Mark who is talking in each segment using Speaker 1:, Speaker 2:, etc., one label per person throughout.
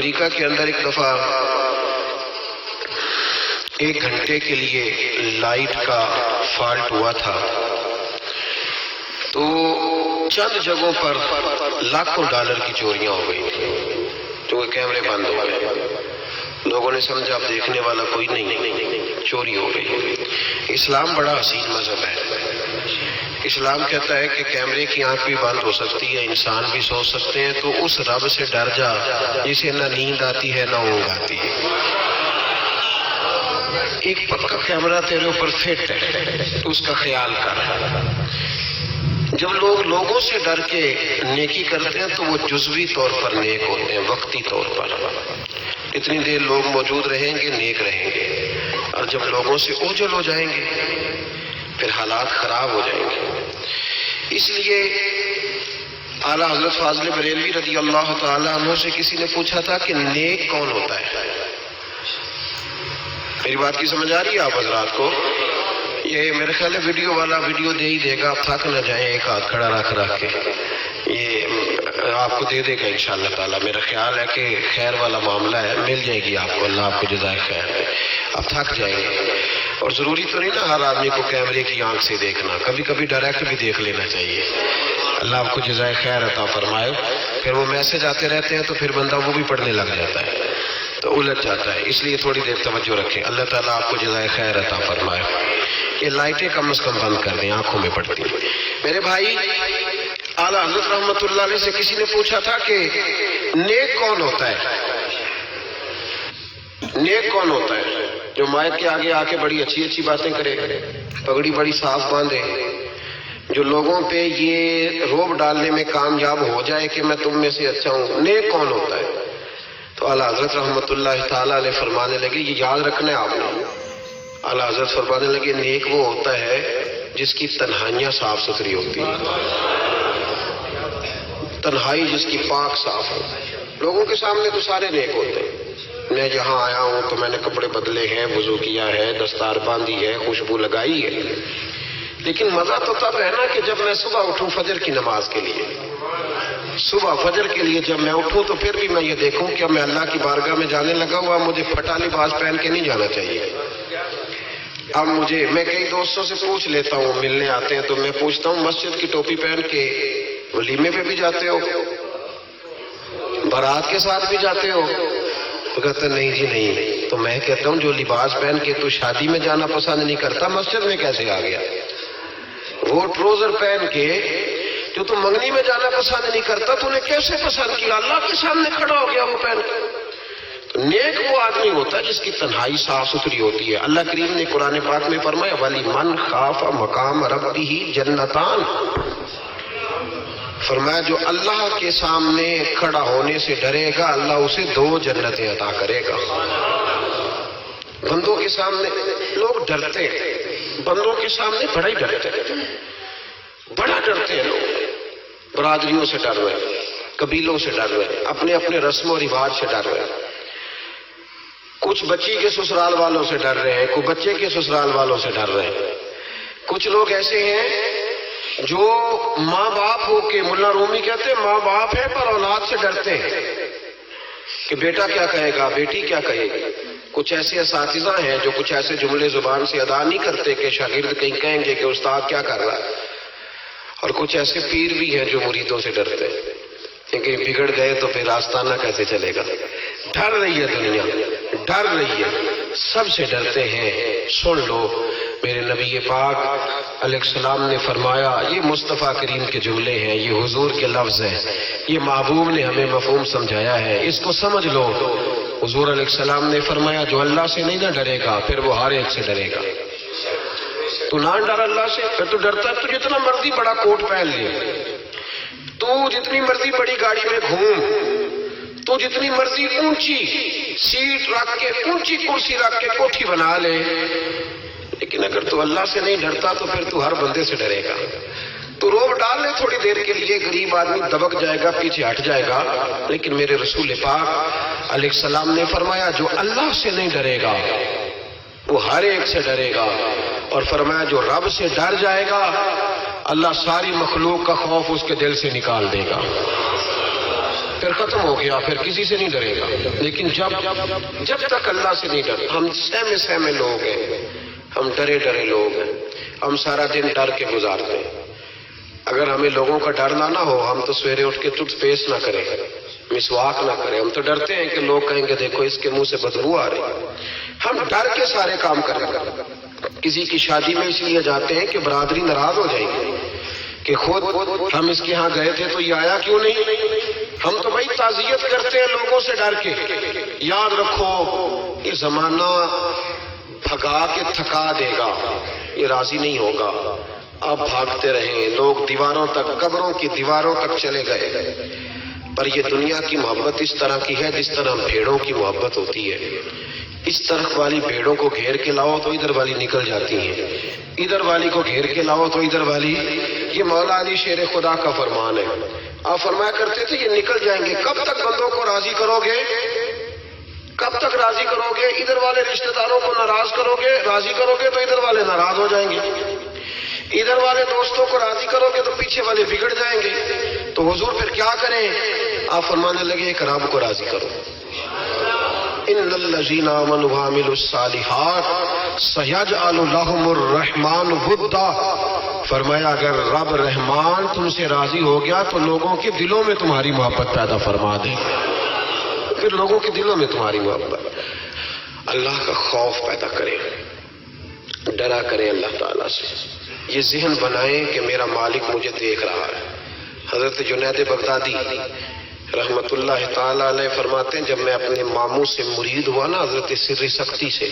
Speaker 1: امریکہ کے اندر ایک دفعہ 1 گھنٹے کے لیے لائٹ کا فالٹ ہوا تھا، تو چند جگہوں پر لاکھوں ڈالر کی چوریاں ہو گئی تھیں کیونکہ کیمرے بند ہو گئے۔ لوگوں نے سمجھا اب دیکھنے والا کوئی نہیں، چوری ہو گئی۔ اسلام بڑا حسین مذہب ہے۔ اسلام کہتا ہے کہ کیمرے کی آنکھ بھی بند ہو سکتی ہے، انسان بھی سو سکتے ہیں، تو اس رب سے ڈر جا جسے نہ نیند آتی ہے نہ اونگ آتی ہے۔ ایک پکا کیمرہ تیرے اوپر فٹ ہے تو اس کا خیال کر۔ جب لوگ لوگوں سے ڈر کے نیکی کرتے ہیں تو وہ جزوی طور پر نیک ہوتے ہیں، وقتی طور پر۔ اتنی دیر لوگ موجود رہیں گے نیک رہیں گے، اور جب لوگوں سے اوجھل ہو جائیں گے پھر حالات خراب ہو جائیں گے۔ اس لیے اعلیٰ حضرت فاضل بریلوی رضی اللہ تعالیٰ عنہ سے کسی نے پوچھا تھا کہ نیک کون ہوتا ہے؟ میری بات کی سمجھ آ رہی ہے آپ حضرات کو؟ یہ میرے خیال ہے ویڈیو والا ویڈیو دے ہی دے گا، آپ تھک نہ جائیں ایک ہاتھ کھڑا رکھ کے، یہ آپ کو دے دے گا انشاءاللہ تعالیٰ۔ میرا خیال ہے کہ خیر والا معاملہ ہے، مل جائے گی آپ کو، اللہ آپ کو جزائے خیر دے۔ آپ تھک جائیں گے، اور ضروری تو نہیں نا ہر آدمی کو کیمرے کی آنکھ سے دیکھنا، کبھی کبھی ڈائریکٹ بھی دیکھ لینا چاہیے۔ اللہ آپ کو جزائے خیر عطا فرمائے۔ پھر وہ میسج آتے رہتے ہیں تو پھر بندہ وہ بھی پڑھنے لگ جاتا ہے تو الجھ جاتا ہے، اس لیے تھوڑی دیر توجہ رکھیں۔ اللہ تعالیٰ آپ کو جزائے خیر عطا فرمائے۔ یہ لائٹیں کم از کم بند کر دیں، آنکھوں میں پڑتی ہیں۔ میرے بھائی، اعلیٰ حضرت رحمت اللہ علیہ سے کسی نے پوچھا تھا کہ نیک کون ہوتا ہے؟ نیک کون ہوتا ہے؟ جو مائک کے آگے آ کے بڑی اچھی اچھی باتیں کرے، پگڑی بڑی صاف باندھے، جو لوگوں پہ یہ روب ڈالنے میں کامیاب ہو جائے کہ میں تم میں سے اچھا ہوں، نیک کون ہوتا ہے؟ تو اعلیٰ حضرت رحمت اللہ تعالیٰ علیہ فرمانے لگے، یہ یاد رکھنا ہے آپ نے۔ اعلیٰ حضرت فرمانے لگے نیک وہ ہوتا ہے جس کی تنہائیاں صاف ستھری ہوتی ہیں، تنہائی جس کی پاک صاف ہو۔ لوگوں کے سامنے تو سارے نیک ہوتے ہیں، میں یہاں آیا ہوں تو میں نے کپڑے بدلے ہیں، وضو کیا ہے، دستار باندھی ہے، خوشبو لگائی ہے، لیکن مزہ تو تب ہے نا کہ جب میں صبح اٹھوں فجر کی نماز کے لیے، صبح فجر کے لیے جب میں اٹھوں تو پھر بھی میں یہ دیکھوں کہ میں اللہ کی بارگاہ میں جانے لگا ہوا، مجھے پھٹا لباس پہن کے نہیں جانا چاہیے۔ اب میں کئی دوستوں سے پوچھ لیتا ہوں، ملنے آتے ہیں تو میں پوچھتا ہوں مسجد کی ٹوپی پہن کے ولیمے پہ بھی جاتے ہو، بارات کے ساتھ بھی جاتے ہو؟ تو کہتا نہیں جی نہیں۔ تو میں کہتا ہوں جو لباس پہن کے تو شادی میں جانا پسند نہیں کرتا، مسجد میں کیسے آ گیا؟ وہ ٹروزر پہن کے جو تو منگنی میں جانا پسند نہیں کرتا، تو نے کیسے پسند کیا؟ اللہ کے سامنے کھڑا ہو گیا وہ پہن کے۔ تو نیک وہ آدمی ہوتا ہے جس کی تنہائی صاف ستھری ہوتی ہے۔ اللہ کریم نے قرآن پاک میں فرمایا وَلِمَنْ خَافَ مَقَامَ رَبِّهِ جَنَّتَانِ، فرمایا جو اللہ کے سامنے کھڑا ہونے سے ڈرے گا اللہ اسے 2 جنتیں عطا کرے گا۔ بندوں کے سامنے لوگ ڈرتے ہیں، بندوں کے سامنے بڑا ہی ڈرتے ہیں، بڑا ڈرتے ہیں لوگ، برادریوں سے ڈر رہے ہیں، قبیلوں سے ڈر رہے ہیں، اپنے اپنے رسم و رواج سے ڈر رہے ہیں، کچھ بچی کے سسرال والوں سے ڈر رہے ہیں، کچھ بچے کے سسرال والوں سے ڈر رہے ہیں، کچھ لوگ ایسے ہیں جو ماں باپ ہو کے، ملا رومی کہتے ہیں ماں باپ ہے پر اولاد سے ڈرتے ہیں کہ بیٹا کیا کہے گا، بیٹی کیا کہے گی۔ کچھ ایسے اساتذہ ہیں جو کچھ ایسے جملے زبان سے ادا نہیں کرتے کہ شاگرد کہیں کہیں گے کہ استاد کیا کر رہا ہے، اور کچھ ایسے پیر بھی ہیں جو مریدوں سے ڈرتے ہیں کہ بگڑ گئے تو پھر آستانہ کیسے چلے گا۔ ڈر رہی ہے دنیا، ڈر رہی ہے، سب سے ڈرتے ہیں۔ سن لو، میرے نبی پاک علیہ السلام نے فرمایا، یہ مصطفیٰ کریم کے جملے ہیں، یہ حضور کے لفظ ہیں، یہ محبوب نے ہمیں مفہوم سمجھایا ہے، اس کو سمجھ لو۔ حضور علیہ السلام نے فرمایا جو اللہ سے نہیں نہ ڈرے گا پھر وہ ہر ایک سے ڈرے گا۔ تو نہ ڈر اللہ سے، پھر تو ڈرتا تو جتنا مرضی بڑا کوٹ پہن لے، تو جتنی مرضی بڑی گاڑی میں گھوم، تو جتنی مرضی اونچی سیٹ رکھ کے، اونچی کرسی رکھ کے کوٹھی بنا لے، لیکن اگر تو اللہ سے نہیں ڈرتا تو پھر تو ہر بندے سے ڈرے گا۔ تو روب ڈال لے تھوڑی دیر کے لیے، غریب آدمی دبک جائے گا، پیچھے ہٹ جائے گا، لیکن میرے رسول پاک علیہ السلام نے فرمایا جو اللہ سے نہیں ڈرے گا وہ ہر ایک سے ڈرے گا، اور فرمایا جو رب سے ڈر جائے گا اللہ ساری مخلوق کا خوف اس کے دل سے نکال دے گا۔ پھر ختم ہو گیا، پھر کسی سے نہیں ڈرے گا۔ لیکن جب تک اللہ سے نہیں ڈرتا، ہم سہمے لوگ ہیں، ہم ڈرے لوگ ہیں، ہم سارا دن ڈر کے گزارتے ہیں۔ اگر ہمیں لوگوں کا ڈرنا نہ ہو، ہم تو سویرے اٹھ کے ٹوتھ پیسٹ نہ کریں، مسواک نہ کریں۔ ہم تو ڈرتے ہیں کہ لوگ کہیں گے دیکھو اس کے منہ سے بدبو آ رہی ہے۔ ہم ڈر کے سارے کام کریں گے۔ کسی کی شادی میں اس لیے جاتے ہیں کہ برادری ناراض ہو جائے گی کہ خود ہم اس کے ہاں گئے تھے تو یہ آیا کیوں نہیں۔ ہم تو بھائی تعزیت کرتے ہیں لوگوں سے ڈر کے۔ یاد رکھو یہ زمانہ بھگا کے تھکا دے گا، یہ راضی نہیں ہوگا۔ آپ بھاگتے رہیں، لوگ دیواروں تک، قبروں کی دیواروں تک چلے گئے، پر یہ دنیا کی محبت اس طرح کی ہے جس طرح بھیڑوں کی محبت ہوتی ہے۔ اس طرف والی بھیڑوں کو گھیر کے لاؤ تو ادھر والی نکل جاتی ہیں، ادھر والی کو گھیر کے لاؤ تو ادھر والی۔ یہ مولا علی شیر خدا کا فرمان ہے۔ آپ فرمایا کرتے تھے یہ نکل جائیں گے۔ کب تک بندوں کو راضی کرو گے؟ کب تک راضی کرو گے؟ ادھر والے رشتہ داروں کو ناراض کرو گے، راضی کرو گے تو ادھر والے ناراض ہو جائیں گے۔ ادھر والے دوستوں کو راضی کرو گے تو پیچھے والے بگڑ جائیں گے۔ تو حضور پھر کیا کریں؟ آپ فرمانے لگے ایک رب کو راضی کرو۔ ان الذین آمنوا وعملوا الصالحات سیجعل لهم الرحمن ودا۔ فرمایا اگر رب رحمان تم سے راضی ہو گیا تو لوگوں کے دلوں میں تمہاری محبت پیدا فرما دے، پھر لوگوں کے دلوں میں تمہاری محبت۔ اللہ کا خوف پیدا کرے، ڈرا کرے اللہ تعالیٰ سے، یہ ذہن بنائیں کہ میرا مالک مجھے دیکھ رہا ہے۔ حضرت جنید بغدادی رحمت اللہ تعالیٰ علیہ فرماتے ہیں جب میں اپنے ماموں سے مرید ہوا نا حضرت سر سختی سے،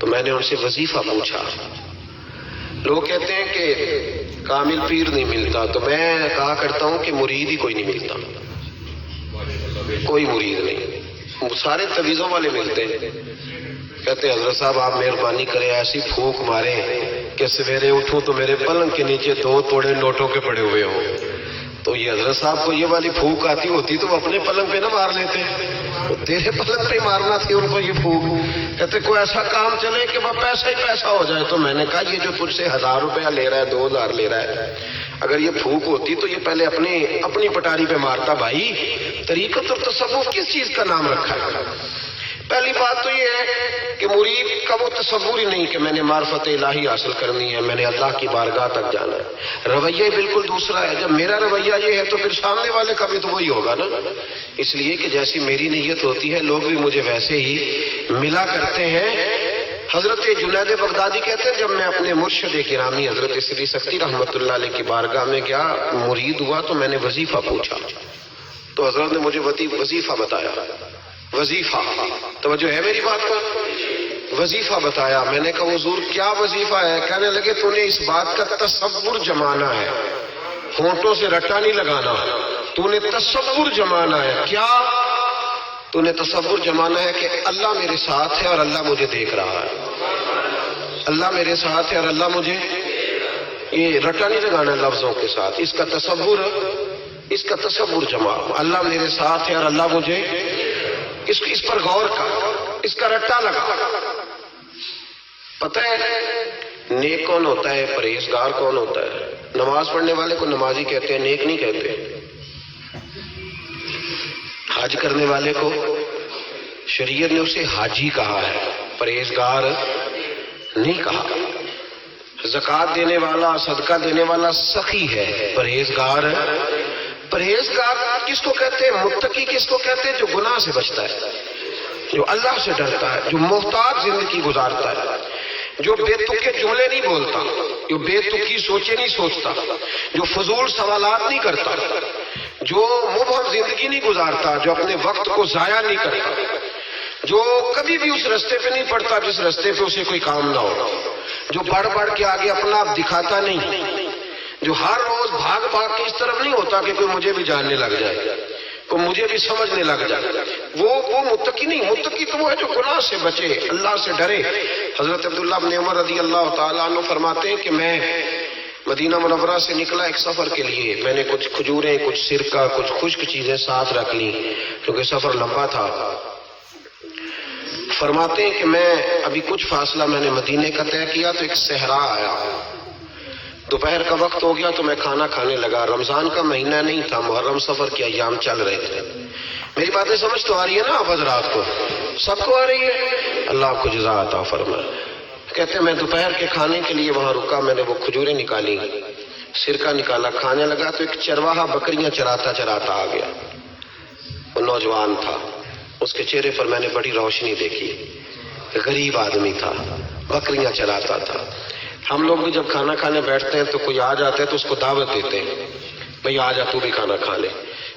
Speaker 1: تو میں نے ان سے وظیفہ پوچھا۔ لوگ کہتے ہیں کہ کامل پیر نہیں ملتا، تو میں کہا کرتا ہوں کہ مرید ہی کوئی نہیں ملتا، کوئی مرید نہیں، سارے تویزوں والے ملتے ہیں۔ کہتے ہیں حضرت صاحب آپ مہربانی کریں ایسی پھونک ماریں کہ سویرے اٹھوں تو میرے پلنگ کے نیچے 2 توڑے نوٹوں کے پڑے ہوئے ہوں۔ تو یہ حضرت صاحب کو یہ والی پھونک آتی ہوتی تو وہ اپنے پلنگ پہ نہ مار لیتے، تو تیرے پلنگ پہ مارنا تھی ان کو یہ پھونک۔ کہتے کوئی ایسا کام چلے کہ وہ پیسہ ہی پیسہ ہو جائے۔ تو میں نے کہا یہ جو تجھ سے 1000 روپیہ لے رہا ہے، 2000 لے رہا ہے، اگر یہ پھونک ہوتی تو یہ پہلے اپنی پٹاری پہ مارتا۔ بھائی طریقت اور تصوف کس چیز کا نام رکھا ہے؟ پہلی بات تو یہ ہے کہ مرید کا وہ تصور ہی نہیں کہ میں نے معرفت الہی حاصل کرنی ہے، میں نے اللہ کی بارگاہ تک جانا ہے۔ رویہ بالکل دوسرا ہے۔ جب میرا رویہ یہ ہے تو پھر سامنے والے کا بھی تو وہی ہوگا نا۔ اس لیے کہ جیسی میری نیت ہوتی ہے لوگ بھی مجھے ویسے ہی ملا کرتے ہیں۔ حضرت جنید بغدادی کہتے ہیں جب میں اپنے مرشد گرامی حضرت سری سختی رحمت اللہ علیہ کی بارگاہ میں گیا، مرید ہوا تو میں نے وظیفہ پوچھا، تو حضرت نے مجھے وظیفہ بتایا۔ وظیفہ، توجہ ہے میری بات پر؟ وظیفہ بتایا۔ میں نے کہا حضور کیا وظیفہ ہے؟ کہنے لگے تو نے اس بات کا تصور جمانا ہے، ہونٹوں سے رٹا نہیں لگانا، تو نے تصور جمانا ہے۔ کیا؟ تو نے تصور جمانا ہے کہ اللہ میرے ساتھ ہے اور اللہ مجھے دیکھ رہا ہے، اللہ میرے ساتھ ہے اور اللہ مجھے، یہ رٹا نہیں لگانا لفظوں کے ساتھ، اس کا تصور جما، اللہ میرے ساتھ ہے اور اللہ مجھے، اس پر غور کر، اس کا رٹا لگا۔ پتہ ہے نیک کون ہوتا ہے، پرہیزگار کون ہوتا ہے؟ نماز پڑھنے والے کو نمازی کہتے ہیں، نیک نہیں کہتے۔ حج کرنے والے کو شریعت نے اسے حاجی کہا ہے، پرہیزگار نہیں کہا۔ زکوٰۃ دینے والا، صدقہ دینے والا سخی ہے، پرہیزگار کس کو کہتے ہیں؟ متقی کس کو کہتے ہیں؟ جو گناہ سے بچتا ہے، جو اللہ سے ڈرتا ہے، جو محتاط زندگی گزارتا ہے، جو بے تکے جملے نہیں بولتا، جو بے تکی سوچے نہیں سوچتا، جو فضول سوالات نہیں کرتا، جو مبہم زندگی نہیں گزارتا، جو اپنے وقت کو ضائع نہیں کرتا، جو کبھی بھی اس رستے پہ نہیں پڑتا جس رستے پہ اسے کوئی کام نہ ہو، جو بڑھ کے آگے اپنا آپ دکھاتا نہیں، جو ہر روز بھاگ کے اس طرف نہیں ہوتا کہ کوئی مجھے بھی جاننے لگ جائے، کوئی مجھے بھی سمجھنے لگ جائے، وہ متقی نہیں۔ متقی تو وہ ہے جو گناہ سے بچے، اللہ سے ڈرے۔ حضرت عبداللہ بن عمر رضی اللہ تعالیٰ عنہ فرماتے ہیں کہ میں مدینہ منورہ سے نکلا ایک سفر کے لیے، میں نے کچھ کھجوریں، کچھ سرکہ، کچھ خشک چیزیں ساتھ رکھ لی کیونکہ سفر لمبا تھا۔ فرماتے ہیں کہ میں ابھی کچھ فاصلہ میں نے مدینے کا طے کیا تو ایک صحرا آیا، دوپہر کا وقت ہو گیا تو میں کھانا کھانے لگا. رمضان کا مہینہ نہیں تھا, محرم سفر کے ایام چل رہے تھے. میری باتیں سمجھ تو آ رہی ہے نا آپ حضرات کو؟ سب کو آ رہی ہے؟ اللہ آپ کو جزا عطا فرمائے. کہتے ہیں میں دوپہر کے کھانے کے لیے وہاں رکا, میں نے وہ کھجوریں نکالی, سرکہ نکالا, کھانے لگا تو ایک چرواہا بکریاں چراتا چراتا آ گیا. وہ نوجوان تھا, اس کے چہرے پر میں نے بڑی روشنی دیکھی. غریب آدمی تھا, بکریاں چراتا تھا. ہم لوگ بھی جب کھانا کھانے بیٹھتے ہیں تو کوئی آ جاتا ہے تو اس کو دعوت دیتے ہیں, بھئی آ جا تو بھی کھانا کھا لے.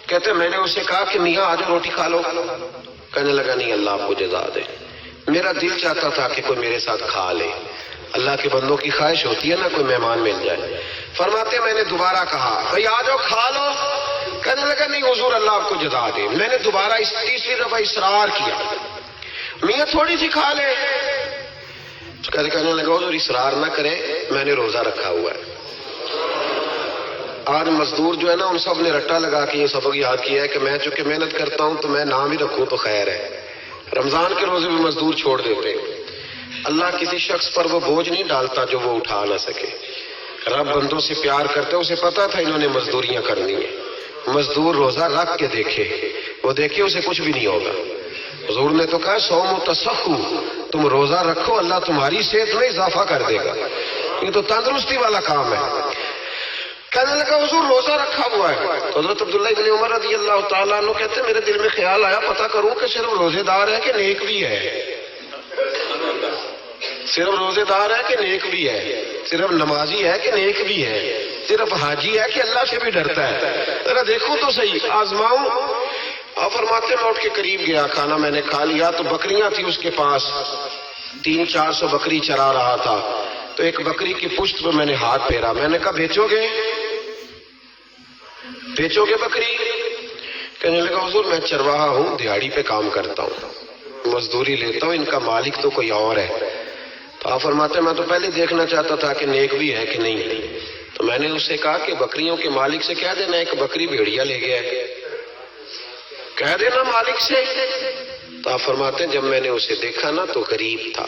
Speaker 1: کہتے ہیں میں نے اسے کہا کہ میاں آج روٹی کھا لو. کہنے لگا نہیں, اللہ آپ کو جزا دے, میرا دل چاہتا تھا کہ کوئی میرے ساتھ کھا لے. اللہ کے بندوں کی خواہش ہوتی ہے نا کوئی مہمان مل جائے. فرماتے میں نے دوبارہ کہا بھئی آ جاؤ کھا لو. کہنے لگا نہیں حضور اللہ آپ کو جزا دے. میں نے دوبارہ تیسری دفعہ اصرار کیا, میاں تھوڑی سی کھا لے. کہنے لگا حضور اصرار نہ کریں, میں نے روزہ رکھا ہوا ہے. آج مزدور جو ہے نا ان سب نے رٹا لگا کے یہ سبق یاد کیا ہے کہ میں چونکہ محنت کرتا ہوں تو میں نام ہی رکھوں تو خیر ہے. رمضان کے روزے بھی مزدور چھوڑ دیتے. اللہ کسی شخص پر وہ بوجھ نہیں ڈالتا جو وہ اٹھا نہ سکے. رب بندوں سے پیار کرتے, اسے پتا تھا انہوں نے مزدوریاں کرنی ہیں. مزدور روزہ رکھ کے دیکھے, وہ دیکھے اسے کچھ بھی نہیں ہوگا. حضور نے تو کہا صوم و تصحو, تم روزہ رکھو اللہ تمہاری صحت میں اضافہ کر دے گا. یہ تو تندرستی والا کام ہے. کہنے لگا حضور روزہ رکھا ہوا ہے. تو حضرت عبداللہ ابن عمر رضی اللہ تعالیٰ عنہ کہتے ہیں میرے دل میں خیال آیا پتہ کروں کہ صرف روزے دار ہے کہ نیک بھی ہے. صرف روزے دار ہے کہ نیک بھی ہے, صرف نمازی ہے کہ نیک بھی ہے, صرف حاجی ہے کہ اللہ سے بھی ڈرتا ہے. ذرا دیکھوں تو صحیح, آزماؤں. آپ فرماتے میں اٹھ کے قریب گیا, کھانا میں نے کھا لیا تو بکریاں تھی اس کے پاس, 300-400 بکری چرا رہا تھا. تو ایک بکری کی پشت پہ میں نے ہاتھ پھیرا. میں نے کہا بیچو گے بکری؟ کہنے لگا حضور میں چرواہا ہوں, دیہاڑی پہ کام کرتا ہوں, مزدوری لیتا ہوں, ان کا مالک تو کوئی اور ہے. تو آپ فرماتے میں تو پہلے دیکھنا چاہتا تھا کہ نیک بھی ہے کہ نہیں. تو میں نے اس سے کہا کہ بکریوں کے مالک سے کہہ دینا ایک بکری بھیڑیا لے گیا ہے, کہہ دینا مالک سے. تو آپ فرماتے ہیں جب میں نے اسے دیکھا نا تو غریب تھا,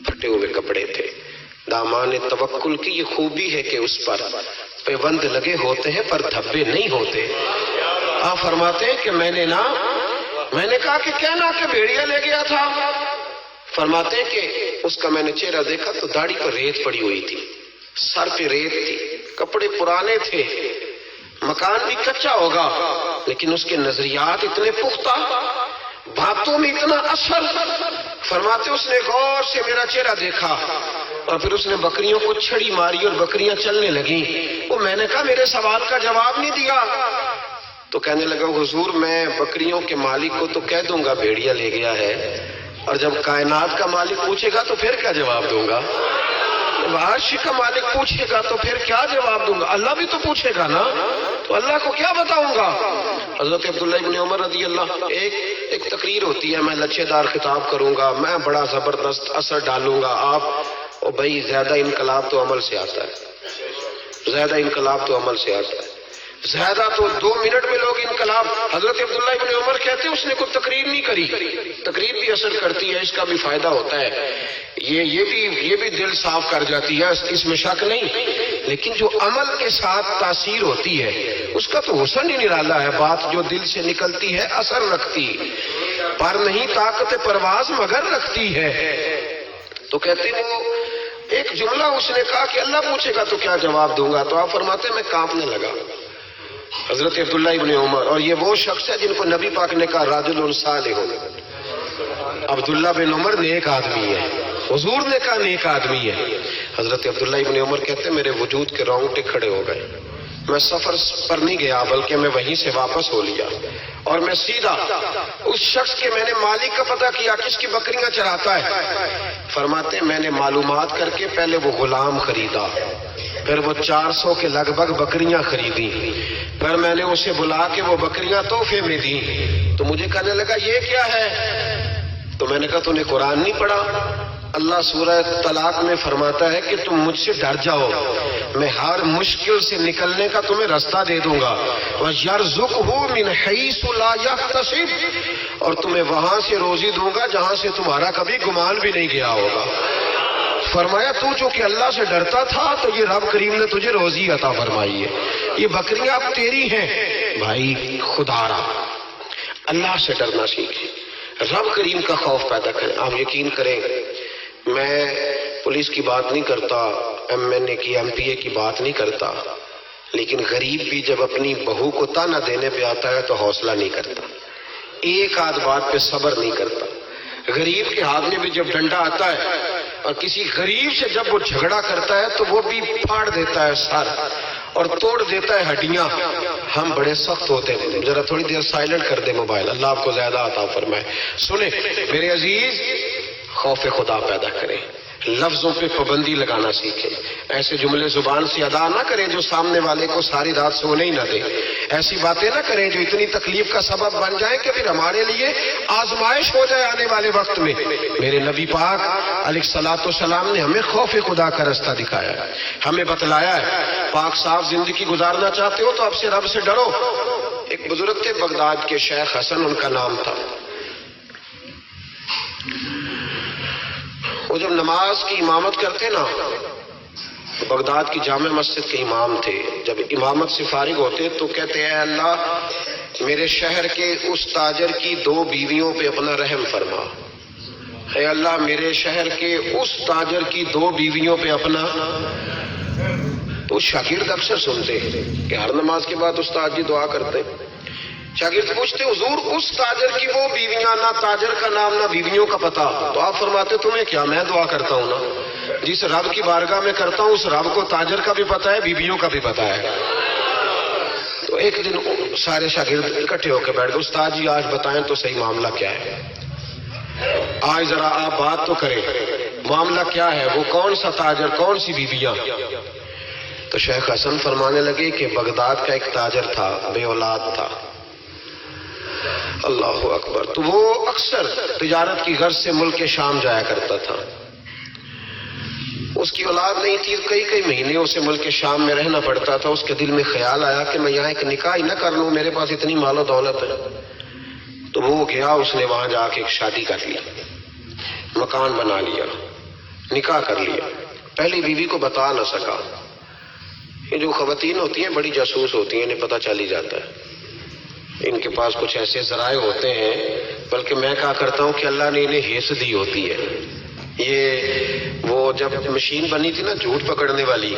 Speaker 1: پھٹے ہوئے کپڑے تھے. دامان توکل کی یہ خوبی ہے کہ اس پر پیوند لگے ہوتے ہیں پر دھبے نہیں ہوتے. آپ فرماتے ہیں کہ میں نے کہا کہ کہنا کہ بھیڑیا لے گیا تھا. فرماتے ہیں کہ اس کا میں نے چہرہ دیکھا تو داڑھی پر ریت پڑی ہوئی تھی, سر پہ ریت تھی, کپڑے پرانے تھے, مکان بھی کچا ہوگا لیکن اس کے نظریات اتنے پختہ, باتوں میں اتنا اثر. فرماتے اس نے غور سے میرا چہرہ دیکھا اور پھر اس نے بکریوں کو چھڑی ماری اور بکریاں چلنے لگیں. وہ میں نے کہا میرے سوال کا جواب نہیں دیا. تو کہنے لگا حضور میں بکریوں کے مالک کو تو کہہ دوں گا بھیڑیا لے گیا ہے, اور جب کائنات کا مالک پوچھے گا تو پھر کیا جواب دوں گا؟ عرش کا مالک پوچھے گا تو پھر کیا جواب دوں گا؟ اللہ بھی تو پوچھے گا نا, تو اللہ کو کیا بتاؤں گا؟ حضرت عبداللہ ابن عمر رضی اللہ, ایک تقریر ہوتی ہے, میں لچھے دار خطاب کروں گا, میں بڑا زبردست اثر ڈالوں گا. آپ او بھائی زیادہ انقلاب تو عمل سے آتا ہے, زیادہ انقلاب تو عمل سے آتا ہے, زیادہ تو 2 منٹ میں لوگ انقلاب. حضرت عبداللہ ابن عمر کہتے ہیں اس نے کوئی تقریر نہیں کری. تقریر بھی اثر کرتی ہے, اس کا بھی فائدہ ہوتا ہے, یہ بھی دل صاف کر جاتی ہے, اس میں شک نہیں. لیکن جو عمل کے ساتھ تاثیر ہوتی ہے اس کا تو حسن ہی نرالا ہے. بات جو دل سے نکلتی ہے اثر رکھتی, پر نہیں طاقت پرواز مگر رکھتی ہے. تو کہتے ہیں وہ ایک جملہ اس نے کہا کہ اللہ پوچھے گا تو کیا جواب دوں گا. تو آپ فرماتے ہیں میں کانپنے لگا. حضرت عبداللہ ابن عمر, اور یہ وہ شخص ہے جن کو نبی پاک نے کہا رجل صالح. عبداللہ بن عمر نیک آدمی ہے, حضور نے کہا نیک آدمی ہے. حضرت عبداللہ ابن عمر کہتے ہیں میرے وجود کے رونگٹے کھڑے ہو گئے. میں سفر پر نہیں گیا بلکہ میں وہیں سے واپس ہو لیا اور میں سیدھا اس شخص کے میں نے مالک کا پتہ کیا کس کی بکریاں چراتا ہے. فرماتے ہیں میں نے معلومات کر کے پہلے وہ غلام خریدا, پھر وہ 400 کے لگ بھگ بکریاں خریدی, پھر میں نے اسے بلا کے وہ بکریاں تحفے میں دی. تو مجھے کہنے لگا یہ کیا ہے؟ تو میں نے کہا تو نے قرآن نہیں پڑھا؟ اللہ سورہ طلاق میں فرماتا ہے کہ تم مجھ سے ڈر جاؤ, میں ہر مشکل سے نکلنے کا تمہیں راستہ دے دوں گا. وَيَرْزُقْهُ مِنْ حَيْثُ لَا يَحْتَسِبُ, اور تمہیں وہاں سے روزی دوں گا جہاں سے تمہارا کبھی گمان بھی نہیں گیا ہوگا. فرمایا تو جو کہ اللہ سے ڈرتا تھا تو یہ رب کریم نے تجھے روزی عطا فرمائی ہے، یہ بکریاں اب تیری ہیں۔ بھائی خدا را اللہ سے ڈرنا سیکھیں، رب کریم کا خوف پیدا کریں۔ آپ یقین کریں، میں پولیس کی بات نہیں کرتا، ایم این اے کی ایم پی اے کی بات نہیں کرتا، لیکن غریب بھی جب اپنی بہو کو تانا دینے پہ آتا ہے تو حوصلہ نہیں کرتا، ایک آدھ بات پہ صبر نہیں کرتا۔ غریب کے ہاتھ میں بھی جب ڈنڈا آتا ہے اور کسی غریب سے جب وہ جھگڑا کرتا ہے تو وہ بھی پھاڑ دیتا ہے سر اور توڑ دیتا ہے ہڈیاں۔ ہم بڑے سخت ہوتے ہیں۔ ذرا تھوڑی دیر سائلنٹ کر دے موبائل، اللہ آپ کو زیادہ عطا فرمائے۔ سنیں میرے عزیز، خوف خدا پیدا کریں، لفظوں پہ پابندی لگانا سیکھیں، ایسے جملے زبان سے ادا نہ کریں جو سامنے والے کو ساری رات سونے ہی نہ دیں، ایسی باتیں نہ کریں جو اتنی تکلیف کا سبب بن جائیں کہ پھر ہمارے لیے آزمائش ہو جائے آنے والے وقت میں۔ میرے نبی پاک علیہ الصلوۃ والسلام نے ہمیں خوف خدا کا رستہ دکھایا ہے، ہمیں بتلایا ہے پاک صاف زندگی گزارنا چاہتے ہو تو اب سے رب سے ڈرو۔ ایک بزرگ تھے بغداد کے، شیخ حسن ان کا نام تھا۔ وہ جب نماز کی امامت کرتے نا، بغداد کی جامع مسجد کے امام تھے، جب امامت سے فارغ ہوتے تو کہتے ہیں اے اللہ میرے شہر کے اس تاجر کی 2 بیویوں پہ اپنا رحم فرما، اے اللہ میرے شہر کے اس تاجر کی 2 بیویوں پہ اپنا۔ تو شاگرد اکثر سنتے کہ ہر نماز کے بعد استاد جی دعا کرتے، شاگرد پوچھتے حضور اس تاجر کی وہ بیویاں، نہ تاجر کا نام نہ بیویوں کا پتہ، تو آپ فرماتے تمہیں کیا، میں دعا کرتا ہوں نا، جس رب کی بارگاہ میں کرتا ہوں اس رب کو تاجر کا بھی پتہ ہے، بیویوں کا بھی پتہ ہے۔ تو ایک دن سارے شاگرد اکٹھے ہو کے بیٹھ گئے، استاد جی آج بتائیں تو صحیح معاملہ کیا ہے، آج ذرا آپ بات تو کریں، معاملہ کیا ہے، وہ کون سا تاجر، کون سی بیویاں؟ تو شیخ حسن فرمانے لگے کہ بغداد کا ایک تاجر تھا، بے اولاد تھا۔ اللہ اکبر۔ تو وہ اکثر تجارت کی غرض سے ملک شام جایا کرتا تھا، اس کی اولاد نہیں تھی، کئی مہینے اسے ملک شام میں رہنا پڑتا تھا۔ اس کے دل میں خیال آیا کہ میں یہاں ایک نکاح ہی نہ کر لوں، میرے پاس اتنی مال و دولت ہے۔ تو وہ گیا، اس نے وہاں جا کے ایک شادی کر لی، مکان بنا لیا، نکاح کر لیا۔ پہلی بیوی کو بتا نہ سکا، یہ جو خواتین ہوتی ہیں بڑی جاسوس ہوتی ہیں، انہیں پتہ چل ہی جاتا ہے، ان کے پاس کچھ ایسے ذرائع ہوتے ہیں، بلکہ میں کہا کرتا ہوں کہ اللہ نے انہیں ہیس دی ہوتی ہے۔ یہ وہ جب مشین بنی تھی نا جھوٹ پکڑنے والی،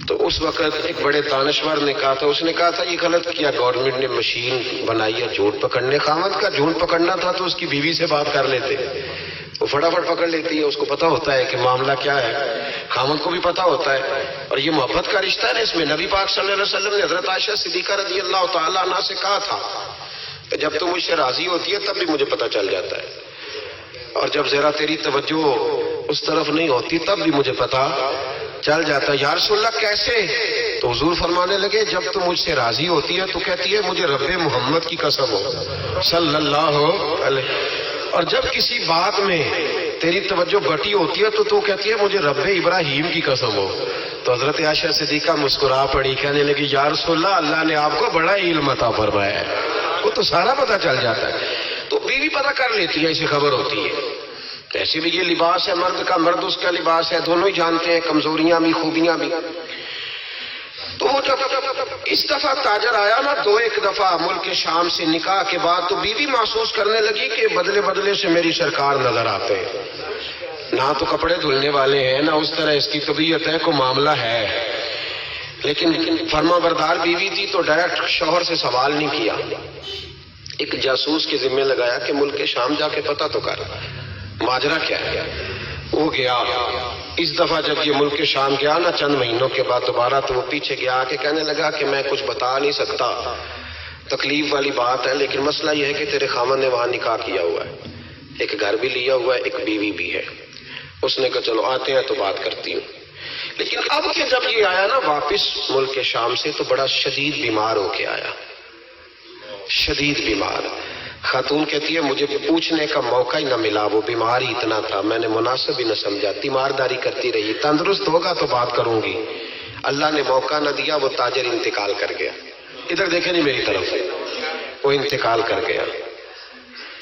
Speaker 1: تو اس وقت ایک بڑے دانشور نے کہا تھا، اس نے کہا تھا یہ غلط کیا گورنمنٹ نے مشین بنائی ہے جھوٹ پکڑنے، خاوند کا جھوٹ پکڑنا تھا تو اس کی بیوی سے بات کر لیتے، وہ فٹافٹ پکڑ لیتی ہے، اس کو پتہ ہوتا ہے کہ معاملہ کیا ہے، خاوند کو بھی پتہ ہوتا ہے۔ اور یہ محبت کا رشتہ ہے، اس میں نبی پاک صلی اللہ علیہ وسلم نے حضرت عائشہ صدیقہ رضی اللہ تعالیٰ عنہا سے کہا تھا کہ جب تم مجھ سے راضی ہوتی ہے تب بھی مجھے پتہ چل جاتا ہے، اور جب ذرا تیری توجہ اس طرف نہیں ہوتی تب بھی مجھے پتہ چل جاتا ہے۔ یا رسول اللہ کیسے؟ تو حضور فرمانے لگے جب تم مجھ سے راضی ہوتی ہے تو کہتی ہے مجھے رب محمد کی قسم ہو صلی اللہ علیہ، اور جب کسی بات میں تیری توجہ بٹی ہوتی ہے تو تو کہتی ہے مجھے رب ابراہیم کی قسم ہو۔ تو حضرت عائشہ صدیقہ مسکرا پڑی، کہنے لگی یا رسول اللہ اللہ نے آپ کو بڑا علم عطا فرمایا ہے، وہ تو سارا پتہ چل جاتا ہے۔ تو بیوی پتہ کر لیتی ہے، اسے خبر ہوتی ہے، ایسے بھی یہ لباس ہے مرد کا، مرد اس کا لباس ہے، دونوں ہی جانتے ہیں کمزوریاں بھی خوبیاں بھی۔ تو وہ جب اس دفعہ تاجر آیا نا ایک دفعہ ملک شام سے نکاح کے بعد، تو بیوی محسوس کرنے لگی کہ بدلے بدلے سے میری سرکار نظر آتے ہیں، نہ تو کپڑے دھلنے والے ہیں نہ اس طرح اس کی طبیعت ہے، کوئی معاملہ ہے۔ لیکن فرما بردار بیوی تھی تو ڈائریکٹ شوہر سے سوال نہیں کیا، ایک جاسوس کے ذمہ لگایا کہ ملک شام جا کے پتہ تو کر ماجرا کیا ہے۔ وہ گیا، اس دفعہ جب یہ ملک شام گیا نا چند مہینوں کے بعد دوبارہ، تو وہ پیچھے گیا کہ کہنے لگا کہ میں کچھ بتا نہیں سکتا، تکلیف والی بات ہے، لیکن مسئلہ یہ ہے کہ تیرے خاوند نے وہاں نکاح کیا ہوا ہے، ایک گھر بھی لیا ہوا ہے، ایک بیوی بھی ہے۔ اس نے کہا چلو آتے ہیں تو بات کرتی ہوں۔ لیکن اب کہ جب یہ آیا نا واپس ملک شام سے تو بڑا شدید بیمار ہو کے آیا، شدید بیمار۔ خاتون کہتی ہے مجھے پوچھنے کا موقع ہی نہ ملا، وہ بیمار ہی اتنا تھا، میں نے مناسب ہی نہ سمجھا، تیمارداری کرتی رہی، تندرست ہوگا تو بات کروں گی، اللہ نے موقع نہ دیا، وہ تاجر انتقال کر گیا۔ ادھر دیکھیں نہیں میری طرف، وہ انتقال کر گیا۔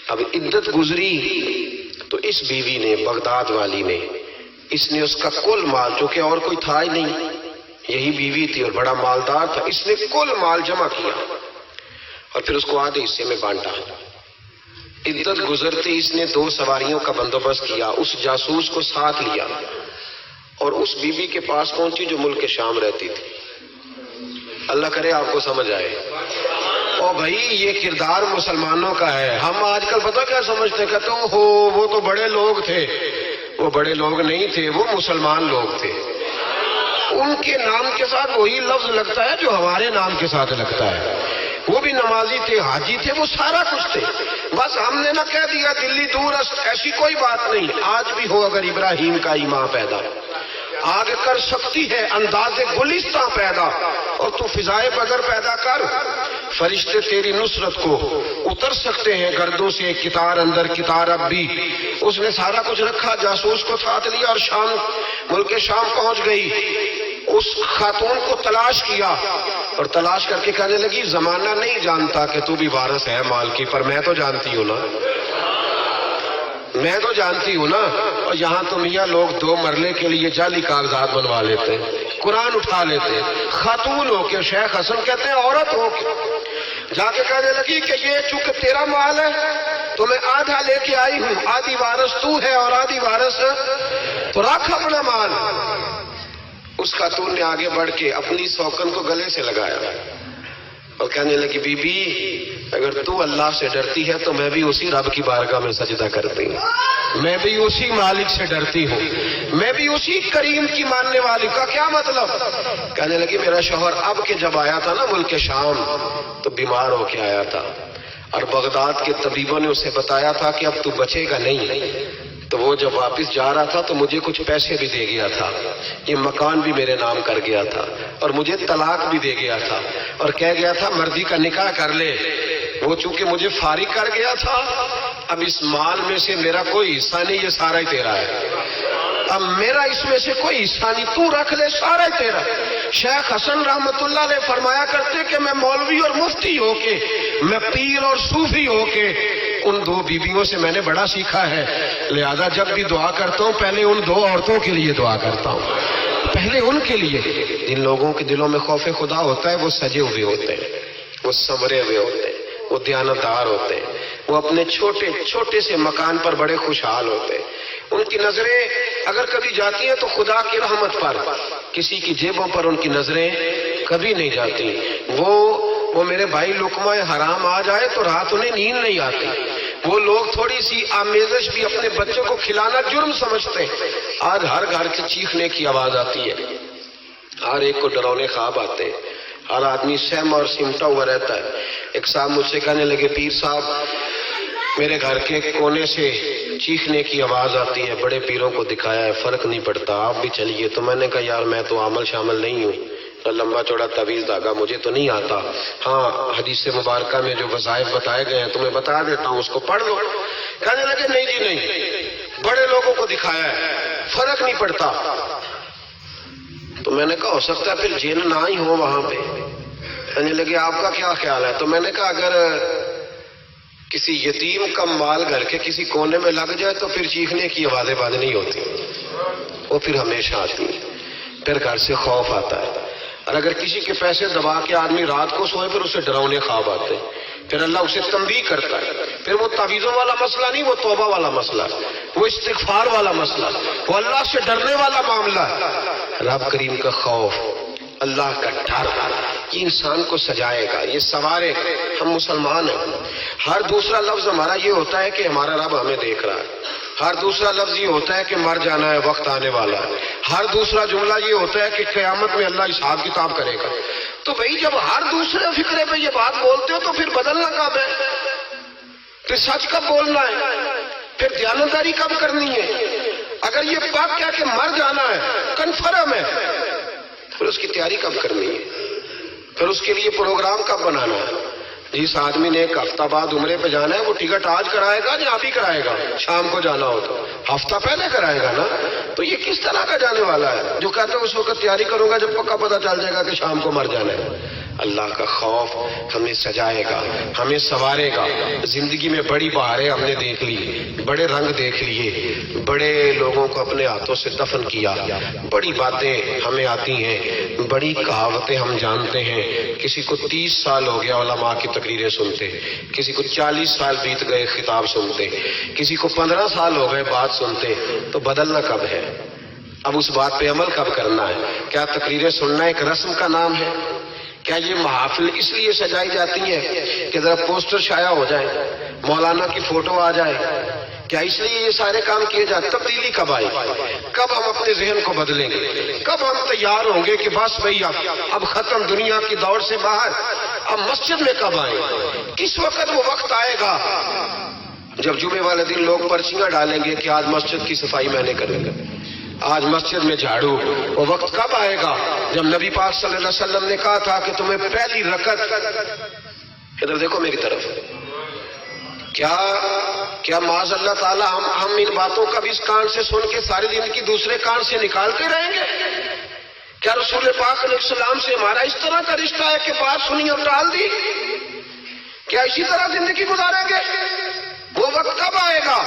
Speaker 1: اب عدت گزری تو اس بیوی نے، بغداد والی نے اس نے اس کا کل مال، جو کہ اور کوئی تھا ہی نہیں، یہی بیوی تھی اور بڑا مالدار تھا، اس نے کل مال جمع کیا اور پھر اس کو آدھے حصے میں بانٹا۔ عدت گزرتی اس نے 2 سواریوں کا بندوبست کیا، اس جاسوس کو ساتھ لیا اور اس بیوی کے پاس پہنچی جو ملک شام رہتی تھی۔ اللہ کرے آپ کو سمجھ آئے۔ اور بھائی یہ کردار مسلمانوں کا ہے۔ ہم آج کل پتہ کیا سمجھتے، کہتے ہو وہ تو بڑے لوگ تھے۔ وہ بڑے لوگ نہیں تھے، وہ مسلمان لوگ تھے۔ ان کے نام کے ساتھ وہی لفظ لگتا ہے جو ہمارے نام کے ساتھ لگتا ہے۔ وہ بھی نمازی تھے، حاجی تھے، وہ سارا کچھ تھے، بس ہم نے نہ کہہ دیا دلی دور است، ایسی کوئی بات نہیں۔ آج بھی ہو اگر ابراہیم کا ایمان پیدا، آگ کر سکتی ہے انداز گلستاں پیدا، اور تو فضائے بدر پیدا کر، فرشتے تیری نصرت کو اتر سکتے ہیں گردوں سے کتار اندر کتار اب بھی۔ اس نے سارا کچھ رکھا، جاسوس کو ساتھ لیا اور شام، ملک شام پہنچ گئی۔ اس خاتون کو تلاش کیا اور تلاش کر کے کہنے لگی زمانہ نہیں جانتا کہ تو بھی وارث ہے مال کی، پر میں تو جانتی ہوں نا، میں تو جانتی ہوں نا۔ اور یہاں تو میاں لوگ 2 مرلے کے لیے جعلی کاغذات بنوا لیتے، قرآن اٹھا لیتے، خاتون ہو کے، شیخ حسن کہتے ہیں عورت ہو کے جا کے کہنے لگی کہ یہ چونکہ تیرا مال ہے تو میں آدھا لے کے آئی ہوں، آدھی وارث تو ہے اور آدھی وارث تو رکھ اپنا مال۔ اس خاتون نے آگے بڑھ کے اپنی سوکن کو گلے سے لگایا اور کہنے لگی بی بی اگر تو اللہ سے ڈرتی ہے تو میں بھی اسی رب کی بارگاہ میں سجدہ کرتی ہوں، میں بھی اسی مالک سے ڈرتی ہوں، میں بھی اسی کریم کی ماننے والی۔ کا کیا مطلب؟ کہنے لگی میرا شوہر اب کے جب آیا تھا نا ملک شام تو بیمار ہو کے آیا تھا اور بغداد کے طبیبوں نے اسے بتایا تھا کہ اب تو بچے گا نہیں، تو وہ جب واپس جا رہا تھا تو مجھے کچھ پیسے بھی دے گیا تھا، یہ مکان بھی میرے نام کر گیا تھا اور مجھے طلاق بھی دے گیا تھا اور کہہ گیا تھا مرضی کا نکاح کر لے۔ وہ چونکہ مجھے فارغ کر گیا تھا، اب اس مال میں سے میرا کوئی حصہ نہیں، یہ سارا ہی تیرا ہے، اب میرا اس میں سے کوئی حصہ نہیں، تو رکھ لے، سارا ہی تیرا۔ شیخ حسن رحمت اللہ علیہ فرمایا کرتے کہ میں مولوی اور مفتی ہو کے، میں پیر اور صوفی ہو کے ان 2 بیویوں سے میں نے بڑا سیکھا ہے، لہذا جب بھی دعا کرتا ہوں پہلے ان 2 عورتوں کے لیے دعا کرتا ہوں، پہلے ان کے لیے۔ جن لوگوں کے دلوں میں خوف خدا ہوتا ہے وہ سجے ہوئے ہوتے ہیں، وہ سنورے ہوئے ہوتے ہیں، وہ دیانتدار ہوتے ہیں، وہ اپنے چھوٹے چھوٹے سے مکان پر بڑے خوشحال ہوتے ہیں۔ ان کی نظریں اگر کبھی جاتی ہیں تو خدا کی رحمت پر، کسی کی جیبوں پر ان کی نظریں کبھی نہیں جاتی۔ وہ میرے بھائی لقمہ حرام آ جائے تو رات انہیں نیند نہیں آتی۔ وہ لوگ تھوڑی سی آمیزش بھی اپنے بچوں کو کھلانا جرم سمجھتے ہیں۔ آج ہر گھر سے چیخنے کی آواز آتی ہے، ہر ایک کو ڈراؤنے خواب آتے ہیں، ہر آدمی سہما اور سمٹا ہوا رہتا ہے۔ ایک صاحب مجھ سے کہنے لگے پیر صاحب میرے گھر کے کونے سے چیخنے کی آواز آتی ہے، بڑے پیروں کو دکھایا ہے فرق نہیں پڑتا، آپ بھی چلیے۔ تو میں نے کہا یار میں تو عمل شامل نہیں ہوں، لمبا چوڑا تعویذ دھاگا مجھے تو نہیں آتا، ہاں حدیث مبارکہ میں جو وظائف بتائے گئے ہیں تمہیں بتا دیتا ہوں، اس کو پڑھ لو۔ کہنے لگے نہیں جی نہیں، بڑے لوگوں کو دکھایا ہے فرق نہیں پڑتا۔ تو میں نے کہا ہو سکتا ہے پھر جن نہ ہی ہو وہاں پہ۔ کہنے لگے آپ کا کیا خیال ہے؟ تو میں نے کہا اگر کسی یتیم کا مال گھر کے کسی کونے میں لگ جائے تو پھر چیخنے کی آوازیں بند نہیں ہوتی، وہ پھر ہمیشہ آتی ہیں، پھر گھر سے خوف آتا ہے۔ اور اگر کسی کے پیسے دبا کے آدمی رات کو سوئے پھر اسے ڈراؤنے خواب آتے ہیں، پھر اللہ اسے تنبیہ کرتا ہے۔ پھر وہ تعویذوں والا مسئلہ نہیں، وہ توبہ والا مسئلہ، وہ استغفار والا مسئلہ، وہ اللہ سے ڈرنے والا معاملہ ہے۔ رب کریم کا خوف، اللہ کا ڈر، یہ انسان کو سجائے گا، یہ سنوارے گا۔ ہم مسلمان ہیں، ہر دوسرا لفظ ہمارا یہ ہوتا ہے کہ ہمارا رب ہمیں دیکھ رہا ہے، ہر دوسرا لفظ یہ ہوتا ہے کہ مر جانا ہے، وقت آنے والا ہے، ہر دوسرا جملہ یہ ہوتا ہے کہ قیامت میں اللہ حساب کتاب کرے گا۔ تو بھائی جب ہر دوسرے فکرے پہ یہ بات بولتے ہو تو پھر بدلنا کب ہے؟ پھر سچ کب بولنا ہے؟ پھر دیانتداری کب کرنی ہے؟ اگر یہ بات کیا کہ مر جانا ہے کنفرم ہے، پھر اس کی تیاری کب کرنی ہے؟ پھر اس کے لیے پروگرام کب بنانا ہے؟ جس آدمی نے 1 ہفتہ بعد عمرے پہ جانا ہے وہ ٹکٹ آج کرائے گا یا ابھی کرائے گا؟ شام کو جانا ہو تو ہفتہ پہلے کرائے گا نا۔ تو یہ کس طرح کا جانے والا ہے جو کہتے ہیں اس وقت تیاری کروں گا جب پکا پتہ چل جائے گا کہ شام کو مر جانا ہے؟ اللہ کا خوف ہمیں سجائے گا، ہمیں سنوارے گا۔ زندگی میں بڑی بہاریں ہم نے دیکھ لی، بڑے رنگ دیکھ لیے، بڑے لوگوں کو اپنے ہاتھوں سے دفن کیا، بڑی باتیں ہمیں آتی ہیں، بڑی کہاوتیں ہم جانتے ہیں۔ کسی کو 30 سال ہو گیا علماء کی تقریریں سنتے، کسی کو 40 سال بیت گئے خطاب سنتے، کسی کو 15 سال ہو گئے بات سنتے، تو بدلنا کب ہے؟ اب اس بات پہ عمل کب کرنا ہے؟ کیا تقریریں سننا ایک رسم کا نام ہے؟ کیا یہ محافل اس لیے سجائی جاتی ہے کہ ذرا پوسٹر شائع ہو جائے، مولانا کی فوٹو آ جائے؟ کیا اس لیے یہ سارے کام کیے جاتے؟ تبدیلی کب آئے؟ کب ہم اپنے ذہن کو بدلیں گے؟ کب ہم تیار ہوں گے کہ بس بھئی اب ختم دنیا کی دوڑ سے باہر، اب مسجد میں کب آئیں؟ کس وقت وہ وقت آئے گا جب جمعے والے دن لوگ پرچیاں ڈالیں گے کہ آج مسجد کی صفائی میں نے کروں گا، آج مسجد میں جھاڑو؟ وہ وقت کب آئے گا جب نبی پاک صلی اللہ علیہ وسلم نے کہا تھا کہ تمہیں پہلی رکعت، ادھر دیکھو میری طرف، کیا معاذ اللہ تعالیٰ ہم ان باتوں کا بھی اس کان سے سن کے ساری زندگی دوسرے کان سے نکالتے رہیں گے؟ کیا رسول پاک علیہ السلام سے ہمارا اس طرح کا رشتہ ہے کہ بات سنی اور ٹال دی؟ کیا اسی طرح زندگی گزاریں گے؟ وہ وقت کب آئے گا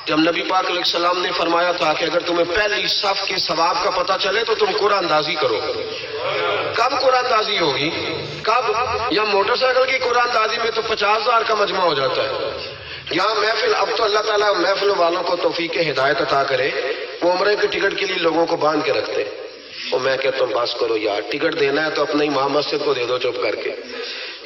Speaker 1: جب نبی پاک علیہ السلام نے فرمایا تھا کہ اگر تمہیں پہلی صف کے ثواب کا پتہ چلے تو تم قرآن اندازی کرو؟ کب قرآن اندازی ہوگی؟ کب؟ یا موٹر سائیکل کی قرآن اندازی میں تو 50,000 کا مجمع ہو جاتا ہے۔ یہاں محفل، اب تو اللہ تعالیٰ محفل والوں کو توفیق ہدایت عطا کرے، وہ عمرے کے ٹکٹ کے لیے لوگوں کو باندھ کے رکھتے، اور میں کہتا ہوں بس کرو یار، ٹکٹ دینا ہے تو اپنے امام مسجد کو دے دو چپ کر کے،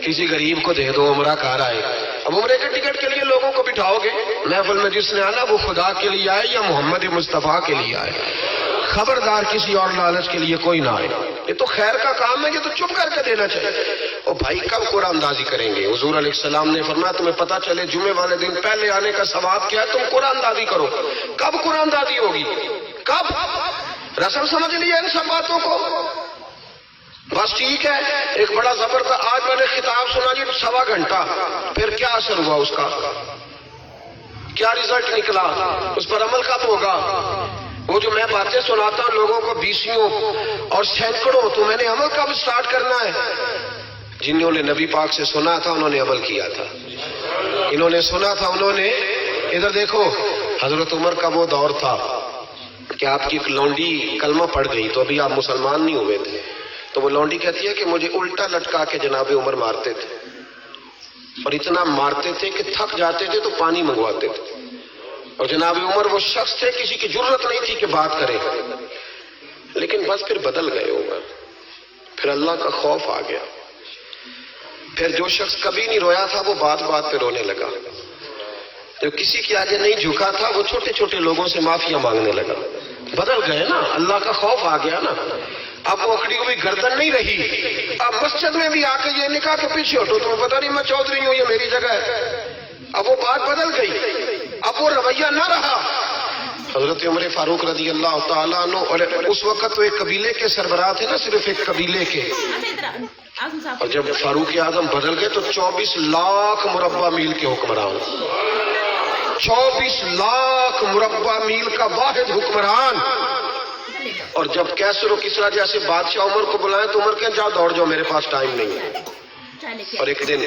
Speaker 1: کسی غریب کو دے دو، عمرہ کار آئے۔ اب عمرے کے ٹکٹ کے لیے لوگوں کو بٹھاؤ گے محفل میں، جس نے آنا وہ خدا کے لیے آئے یا محمد مصطفیٰ کے لیے آئے، خبردار کسی اور لالچ کے لیے کوئی نہ آئے۔ یہ تو خیر کا کام ہے، یہ تو چپ کر کے دینا چاہیے۔ اور بھائی کب قرآن اندازی کریں گے؟ حضور علیہ السلام نے فرمایا تمہیں پتہ چلے جمعے والے دن پہلے آنے کا ثواب کیا ہے، تم قرآن اندازی کرو۔ کب قرآن اندازی ہوگی؟ کب؟ رسم سمجھ لیا ان سب باتوں کو؟ بس ٹھیک ہے، ایک بڑا زبردست آج میں نے خطاب سنا جی 1.25 گھنٹہ، پھر کیا اثر ہوا اس کا؟ کیا رزلٹ نکلا؟ اس پر عمل کب ہوگا؟ وہ جو میں باتیں سناتا ہوں لوگوں کو 20 اور سینکڑوں، تو میں نے عمل کب سٹارٹ کرنا ہے؟ جنہوں نے نبی پاک سے سنا تھا انہوں نے عمل کیا تھا، انہوں نے سنا تھا انہوں نے۔ ادھر دیکھو حضرت عمر کا وہ دور تھا کہ آپ کی ایک لونڈی کلمہ پڑھ گئی تو ابھی آپ مسلمان نہیں ہوئے تھے، تو وہ لونڈی کہتی ہے کہ مجھے الٹا لٹکا کے جناب عمر مارتے تھے، اور اتنا مارتے تھے کہ تھک جاتے تھے تو پانی منگواتے تھے، اور جناب عمر وہ شخص تھے کسی کی جرت نہیں تھی کہ بات کرے، لیکن بس پھر بدل گئے عمر، پھر اللہ کا خوف آ گیا، پھر جو شخص کبھی نہیں رویا تھا وہ بات بات پہ رونے لگا، جو کسی کے آگے نہیں جھکا تھا وہ چھوٹے چھوٹے لوگوں سے معافیاں مانگنے لگا۔ بدل گئے نا، اللہ کا خوف آ گیا نا۔ اب وہ اکڑی ہوئی گردن نہیں رہی، اب مسجد میں بھی آ کے یہ نکاح کے پیچھے ہٹو، تمہیں پتہ نہیں میں چودھری ہوں، یہ میری جگہ ہے۔ اب وہ بات بدل گئی، اب وہ رویہ نہ رہا۔ حضرت عمر فاروق رضی اللہ تعالیٰ عنہ، اور اس وقت تو ایک قبیلے کے سربراہ تھے نا، صرف ایک قبیلے کے، اور جب فاروق اعظم بدل گئے تو 24 لاکھ مربع میل کے حکمران، 24 لاکھ مربع میل کا واحد حکمران۔ اور جب کیسر و کسریٰ جیسے بادشاہ عمر کو بلائیں تو عمر کہیں جاؤ دوڑ جاؤ، میرے پاس ٹائم نہیں ہے۔ اور ایک دن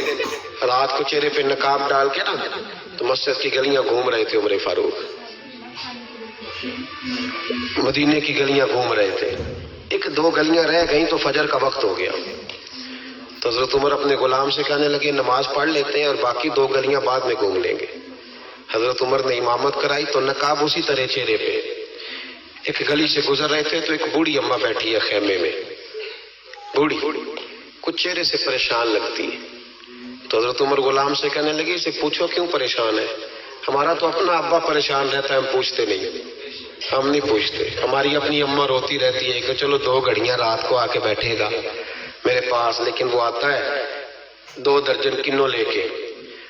Speaker 1: رات کو چہرے پہ نقاب ڈال کے نا تو مسجد کی گلیاں گھوم رہے تھے عمر فاروق، مدینے کی گلیاں گھوم رہے تھے، 1-2 گلیاں رہ گئیں تو فجر کا وقت ہو گیا، تو حضرت عمر اپنے غلام سے کہنے لگے نماز پڑھ لیتے ہیں اور باقی 2 گلیاں بعد میں گھوم لیں گے۔ حضرت عمر نے امامت کرائی تو نقاب اسی طرح چہرے پہ۔ ایک گلی سے گزر رہے تھے تو ایک بوڑھی اماں بیٹھی ہے خیمے میں، بوڑھی کچھ چہرے سے پریشان لگتی ہے، تو حضرت عمر غلام سے کہنے لگے اسے پوچھو کیوں پریشان ہے؟ ہمارا تو اپنا ابا پریشان رہتا ہے، ہم پوچھتے نہیں، ہم نہیں پوچھتے، ہماری اپنی اماں روتی رہتی ہے کہ چلو 2 گھڑیاں رات کو آ کے بیٹھے گا میرے پاس، لیکن وہ آتا ہے 2 درجن کنوں لے کے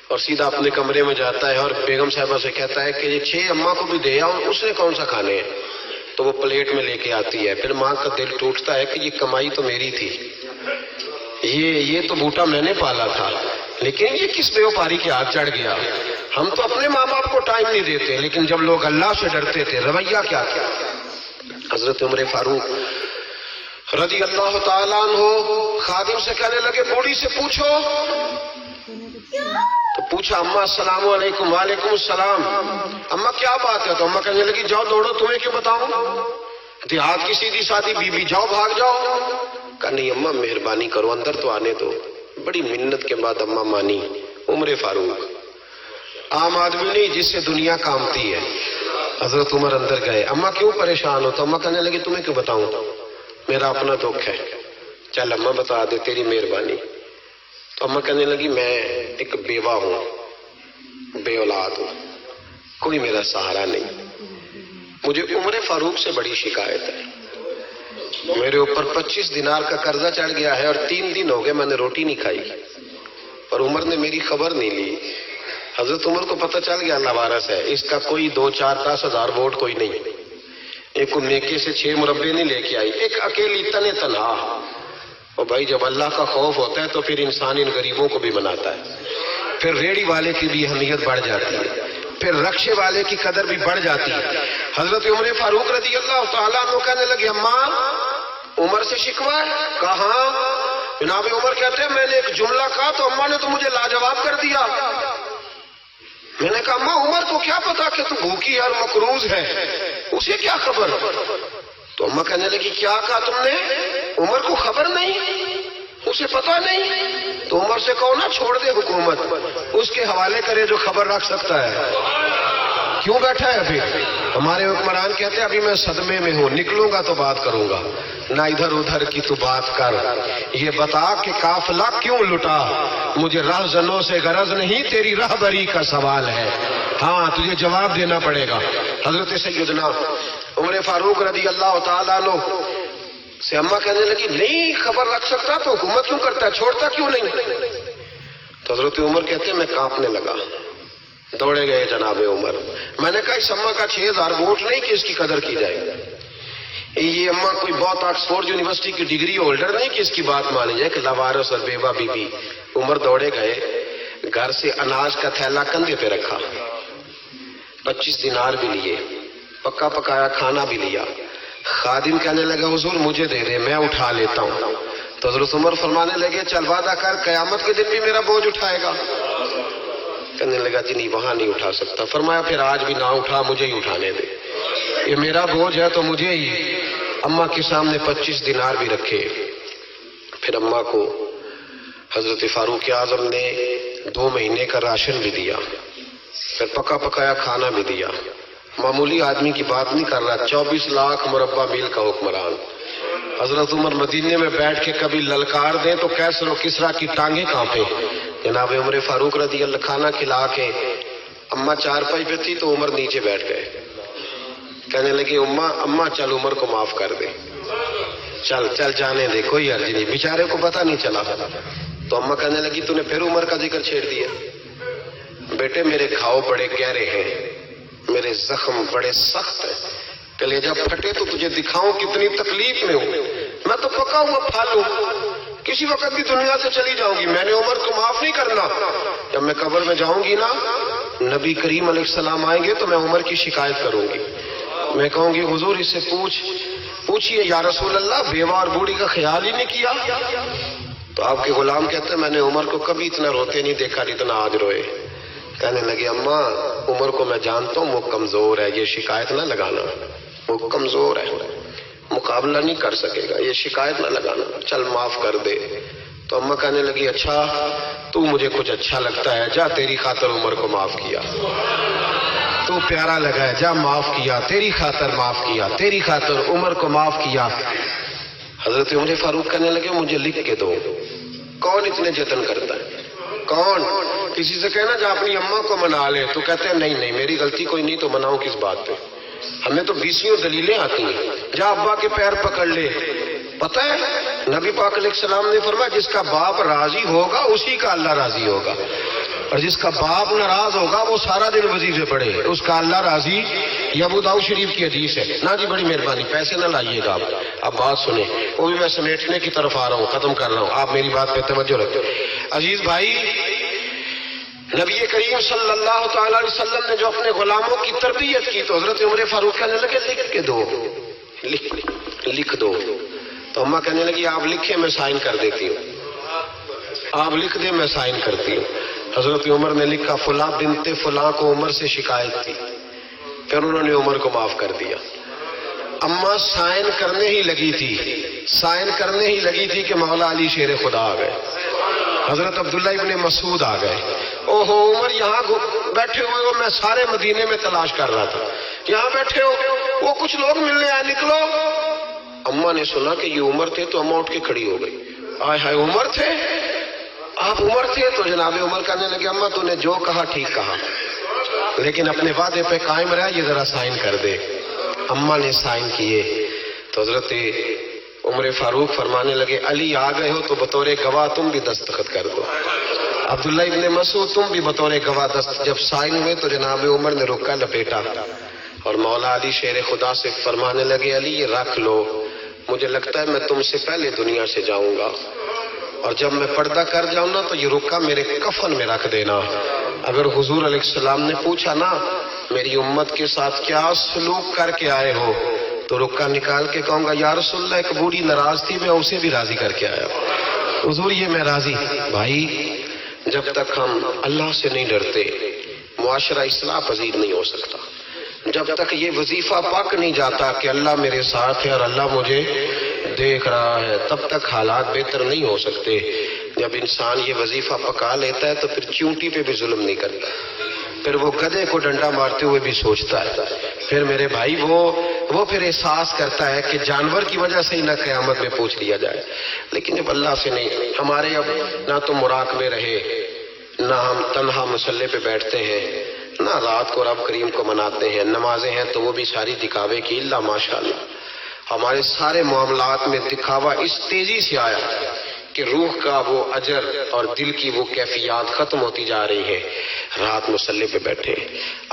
Speaker 1: اور سیدھا اپنے کمرے میں جاتا ہے اور بیگم صاحبہ سے کہتا ہے کہ یہ 6 اماں کو بھی دے آؤ، اس نے کون سا کھانے ہیں، تو وہ پلیٹ میں لے کے آتی ہے۔ پھر ماں کا دل ٹوٹتا ہے کہ یہ کمائی تو میری تھی، یہ تو بوٹا میں نے پالا تھا، لیکن یہ کس بیوپاری کے ہاتھ چڑھ گیا۔ ہم تو اپنے ماں باپ کو ٹائم نہیں دیتے، لیکن جب لوگ اللہ سے ڈرتے تھے رویہ کیا کیا۔ حضرت عمر فاروق رضی اللہ تعالیٰ عنہ خادم سے کہنے لگے بوڑھی سے پوچھو. تو پوچھا اماں السلام علیکم. وعلیکم السلام. اماں کیا بات ہے؟ تو اماں کہنے لگی جاؤ دوڑو، تمہیں کیوں بتاؤں، دیہات کی سیدھی سادی بیوی، جاؤ بھاگ جاؤ. کہا نہیں اماں مہربانی کرو، اندر تو آنے دو. بڑی منت کے بعد اماں مانی. عمر فاروق عام آدمی نہیں جس سے دنیا کامتی ہے. حضرت عمر اندر گئے. اماں کیوں پریشان ہو؟ تو اماں کہنے لگی تمہیں کیوں بتاؤں، میرا اپنا دکھ ہے. چل اماں بتا دے، تیری مہربانی. تو اماں کہنے لگی میں ایک بیوہ ہوں، بے اولاد ہوں، کوئی میرا سہارا نہیں. مجھے عمر فاروق سے بڑی شکایت ہے. میرے اوپر 25 دینار کا قرضہ چڑھ گیا ہے اور 3 دن ہو گئے میں نے روٹی نہیں کھائی، اور عمر نے میری خبر نہیں لی. حضرت عمر کو پتہ چل گیا لوارث ہے، اس کا کوئی 2 4 10 ہزار ووٹ کوئی نہیں. ایک میکے سے 6 مربے نہیں لے کے آئی، ایک اکیلی تنے تنہا. اور بھائی جب اللہ کا خوف ہوتا ہے تو پھر انسان ان غریبوں کو بھی مناتا ہے. پھر ریڑھی والے کی بھی اہمیت بڑھ جاتی ہے، پھر رکشے والے کی قدر بھی بڑھ جاتی ہے. حضرت عمر فاروق رضی اللہ تعالیٰ عنہ کہنے لگے اماں عمر سے شکوہ ہے؟ کہاں؟ جناب عمر کہتے ہیں میں نے ایک جملہ کہا تو اماں نے تو مجھے لاجواب کر دیا. میں نے کہا اماں عمر کو کیا پتا کہ تو بھوکی ہے اور مقروض ہے، اسے کیا خبر؟ تو اماں کہنے لگی کیا کہا تم نے؟ عمر کو خبر نہیں، اسے پتا نہیں. تو عمر سے کہو نا چھوڑ دے حکومت، اس کے حوالے کرے جو خبر رکھ سکتا ہے. کیوں بیٹھا ہے ابھی؟ ہمارے حکمران کہتے ہیں ابھی میں صدمے میں ہوں، نکلوں گا تو بات کروں گا. نہ ادھر ادھر کی تو بات کر، یہ بتا کہ قافلہ کیوں لٹا. مجھے راہزنوں سے غرض نہیں، تیری راہبری کا سوال ہے. ہاں تجھے جواب دینا پڑے گا. حضرت سیدنا عمر فاروق رضی اللہ تعالیٰ عنہ سے اماں کہنے لگی نہیں خبر رکھ سکتا تو حکومت کیوں کرتا ہے، چھوڑتا کیوں نہیں؟ تو حضرت عمر کہتے ہیں میں کانپنے لگا. دوڑے گئے جناب عمر. میں نے کہا اس اماں کا 6000 ووٹ نہیں کہ اس کی قدر کی جائے. یہ اماں کوئی بہت آکسفورڈ یونیورسٹی کی ڈگری ہولڈر نہیں کہ اس کی بات مانی جائے کہ لاوارث اور بیوہ بیوی. عمر دوڑے گئے، گھر سے اناج کا تھیلا کندھے پہ رکھا، 25 دینار بھی لیے، پکا پکایا کھانا بھی لیا. خادم کہنے لگا حضور مجھے دے دے میں اٹھا لیتا ہوں. تو حضرت عمر فرمانے لگے چل وعدہ کر قیامت کے دن بھی میرا بوجھ اٹھائے گا. کہنے لگا جی نہیں وہاں نہیں اٹھا سکتا. فرمایا پھر آج بھی نہ اٹھا، مجھے ہی اٹھانے دے، یہ میرا بوجھ ہے تو مجھے ہی. اماں کے سامنے 25 دینار بھی رکھے. پھر اماں کو حضرت فاروق اعظم نے 2 مہینے کا راشن بھی دیا، پھر پکا پکایا کھانا بھی دیا. معمولی آدمی کی بات نہیں کر رہا، 24 لاکھ مربع میل کا حکمران. حضرت عمر مدینے میں بیٹھ کے کبھی للکار دیں تو کیسر و کسرا کی ٹانگیں کانپے. جناب عمر فاروق رضی اللہ کھانا کھلا کے اماں چارپائی پہ تھی تو عمر نیچے بیٹھ گئے. کہنے لگے اماں چل عمر کو معاف کر دے، چل چل جانے دے، کوئی عرض نہیں، بیچارے کو پتہ نہیں چلا. تو اماں کہنے لگی تو نے پھر عمر کا ذکر چھیڑ دیا. بیٹے میرے گھاؤ بڑے گہرے ہیں، میرے زخم بڑے سخت ہیں، کلیجہ پھٹے تو تجھے دکھاؤں کتنی تکلیف میں ہوں. میں تو پکا ہوا پھل ہوں، کسی وقت بھی دنیا سے چلی جاؤں گی. میں نے عمر کو معاف نہیں کرنا. جب میں قبر میں جاؤں گی نا، نبی کریم علیہ السلام آئیں گے تو میں عمر کی شکایت کروں گی. میں کہوں گی حضور اس سے پوچھئے یا رسول اللہ بیوہ اور بوڑھی کا خیال ہی نہیں کیا. تو آپ کے غلام کہتے ہیں میں نے عمر کو کبھی اتنا روتے نہیں دیکھا جتنا آج روئے. کہنے لگے اماں عمر کو میں جانتا ہوں وہ کمزور ہے، یہ شکایت نہ لگانا، وہ کمزور ہے، مقابلہ نہیں کر سکے گا، یہ شکایت نہ لگانا، چل معاف کر دے. تو اماں کہنے لگی اچھا تو مجھے کچھ اچھا لگتا ہے، جا تیری خاطر عمر کو معاف کیا، تو پیارا لگا ہے، جا معاف کیا، تیری خاطر معاف کیا، تیری خاطر عمر کو معاف کیا. حضرت عمر فاروق کہنے لگے مجھے لکھ کے دو. کون اتنے جتن کرتا ہے؟ کون؟ کسی سے کہنا جا اپنی اماں کو منا لے تو کہتے ہیں نہیں میری غلطی کوئی نہیں تو مناؤں کس بات پہ، ہمیں تو 20 دلیلیں آتی ہیں. جا ابا کے پیر پکڑ لے. پتہ ہے نبی پاک علیہ السلام نے فرمایا جس کا باپ راضی ہوگا اسی کا اللہ راضی ہوگا، اور جس کا باپ ناراض ہوگا وہ سارا دن وظیفے پڑھے اس کا اللہ راضی. یہ ابو داؤد شریف کی حدیث ہے. نا جی بڑی مہربانی پیسے نہ لائیے گا آپ بات سنیں، وہ بھی میں سمیٹنے کی طرف آ رہا ہوں، ختم کر رہا ہوں، آپ میری بات پہ توجہ رکھیں. عزیز بھائی نبی کریم صلی اللہ تعالی علیہ وسلم نے جو اپنے غلاموں کی تربیت کی تو حضرت عمر فاروق کہنے لگے لکھ کے دو، لکھ دو. تو اماں کہنے لگی آپ لکھیں میں سائن کر دیتی ہوں، آپ لکھ دیں میں سائن کرتی ہوں۔ حضرت عمر نے لکھا فلاں بنت فلاں کو عمر سے شکایت تھی، پھر انہوں نے عمر کو معاف کر دیا۔ اماں سائن کرنے ہی لگی تھی کہ مولا علی شیر خدا آ گئے، حضرت عبداللہ ابن مسعود آ گئے۔ اوہو عمر یہاں بیٹھے ہوئے ہو، میں سارے مدینے میں تلاش کر رہا تھا، یہاں بیٹھے ہو، وہ کچھ لوگ ملنے آئے، نکلو۔ اماں نے سنا کہ یہ عمر تھے تو اماں اٹھ کے کھڑی ہو گئی، آئے ہائے عمر تھے، آپ عمر تھے؟ تو جناب عمر کہنے لگے اماں تو نے جو کہا ٹھیک کہا، لیکن اپنے وعدے پہ قائم رہا، یہ ذرا سائن کر دے۔ اماں نے سائن کیے تو حضرت عمر فاروق فرمانے لگے علی آ گئے ہو تو بطور گواہ تم بھی دستخط کر دو، عبداللہ ابن مسعود تم بھی بطور گواہ جب سائن ہوئے تو جناب عمر نے رکا لپیٹا اور مولا علی شیر خدا سے فرمانے لگے علی یہ رکھ لو، مجھے لگتا ہے میں تم سے پہلے دنیا سے جاؤں گا، اور جب میں پردہ کر جاؤں نا تو یہ رکا میرے کفن میں رکھ دینا۔ اگر حضور علیہ السلام نے پوچھا نا میری امت کے ساتھ کیا سلوک کر کے آئے ہو، تو رکا نکال کے کہوں گا یا رسول اللہ ایک بوڑھی ناراض تھی میں اسے بھی راضی کر کے آیا ہوں، حضور یہ میں راضی۔ بھائی جب تک ہم اللہ سے نہیں ڈرتے معاشرہ اصلاح پذیر نہیں ہو سکتا، جب تک یہ وظیفہ پک نہیں جاتا کہ اللہ میرے ساتھ ہے اور اللہ مجھے دیکھ رہا ہے، تب تک حالات بہتر نہیں ہو سکتے۔ جب انسان یہ وظیفہ پکا لیتا ہے تو پھر چونٹی پہ بھی ظلم نہیں کرتا، پھر وہ گدھے کو ڈنڈا مارتے ہوئے بھی سوچتا ہے، پھر میرے بھائی وہ پھر احساس کرتا ہے کہ جانور کی وجہ سے ہی نہ قیامت میں پوچھ لیا جائے۔ لیکن جب اللہ سے نہیں، ہمارے اب نہ تو مراقبے رہے، نہ ہم تنہا مسلح پہ بیٹھتے ہیں، نہ رات کو رب کریم کو مناتے ہیں، نمازیں ہیں تو وہ بھی ساری دکھاوے کی، اللہ ماشاءاللہ ہمارے سارے معاملات میں دکھاوا اس تیزی سے آیا کہ روح کا وہ اجر اور دل کی وہ کیفیات ختم ہوتی جا رہی ہیں۔ رات مسلح پہ بیٹھے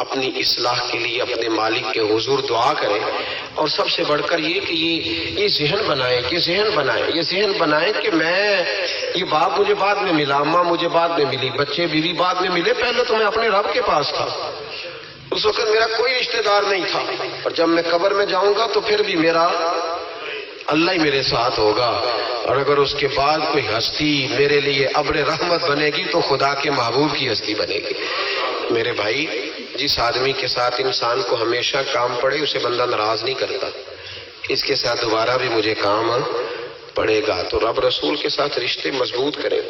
Speaker 1: اپنی اصلاح کے لیے اپنے مالک کے حضور دعا کریں، اور سب سے بڑھ کر یہ کہ یہ ذہن بنائیں کہ میں یہ باپ مجھے بعد میں ملا، اماں مجھے بعد میں ملی، بچے بیوی بعد میں ملے، پہلے تو میں اپنے رب کے پاس تھا، اس وقت میرا کوئی رشتہ دار نہیں تھا، اور جب میں قبر میں جاؤں گا تو پھر بھی میرا اللہ ہی میرے ساتھ ہوگا، اور اگر اس کے بعد کوئی ہستی میرے لیے ابر رحمت بنے گی تو خدا کے محبوب کی ہستی بنے گی۔ میرے بھائی جس آدمی کے ساتھ انسان کو ہمیشہ کام پڑے اسے بندہ ناراض نہیں کرتا، اس کے ساتھ دوبارہ بھی مجھے کام پڑے گا، تو رب رسول کے ساتھ رشتے مضبوط کریں۔